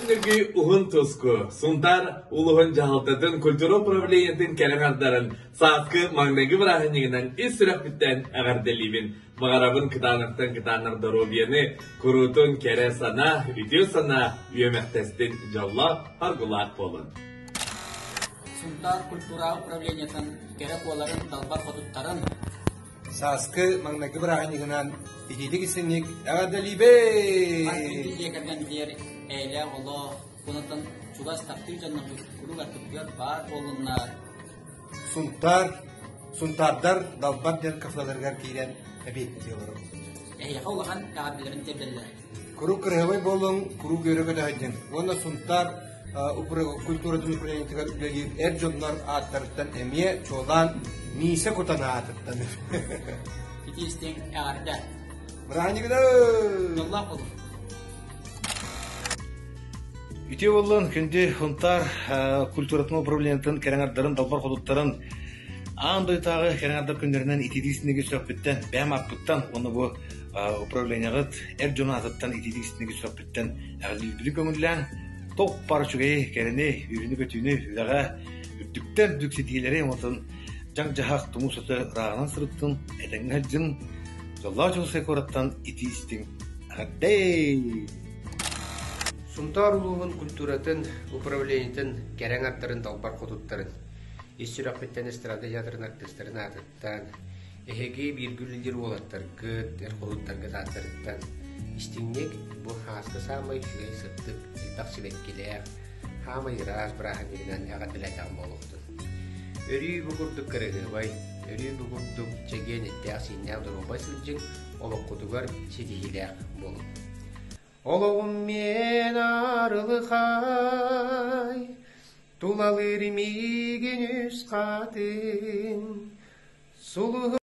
Күннерге уһун тоску, сунтар улуһун жаһалтатын культура управлениятын кәләңәрдәрен сааскы маңнагы бирахыннигинен ис сүрәхбиттен әгәрделибин. Мағарабын кытаныртын здоровьяны, курутун кәре сана, үтеу сана, үйемәктестін жалла аргулақ болын. Сунтар культура управлениятын кәре қоларын далбар қодуттарын Сааскы маңнагы бирахыннигинен итидик исинник әгәрделибе. Лекерден дер әйлә оло кунатын чугас тапты жанны куруга тупгар бар болуннар. Сунтардар далбар дер кафлаларга кирен әбит диyorlar. Яхауган кабилерин тебелләр. Куру кыргыбай болун, куру көрөгө да хәҗен. Онда сунтар культура управлениятыга үлеги эрҗоннар аттардан эмие чолан нисе котана аттардан. Итистен әгәрдә. Бирахыннигиде. Алла болун. Үтеу болын күнде хунтар культуратын управлениятын кәрәңәрдарын далбар қодуттарын аңдой тағы кәрәңәрдар күндерінен итидисінеге сүрәппеттен бәм аппыттан оны бұ управлениягыт әр жонатыттан итидисінеге сүрәппеттен әғілділі көңіллән топ бар жүгей кәріне үйріні көтүйіні үйдаға үрдіктен дүксетиелері ұмытын жаң-жағақ тұму соты рағынан сұрыттын әдәңгі әлжін жолла жолсай көраттан итидисінің әғаддей. Сунтар улуғын культуратын, управлениятын, кәрәң аттарын далбар қодуттарын, ес-сүрәқпеттен эстрада ядырын артистерін атыттан, әхеге биргүлілдер олаттар гыт, қодуттарға даттарыттан, истиннек бұл хасқы самай жүгей сыттық, илтақ себеккелер, хамай раз біраханегінен әғатылайтан болуқтын. Өрі бұғырдық кірігі бай, өрі бұғырдық жеген әттәқ сеннәу дұрубай сылжың, олық қодуғар седихилер болу. Олоғым мен арылықай, тулалыр меген үз қатын,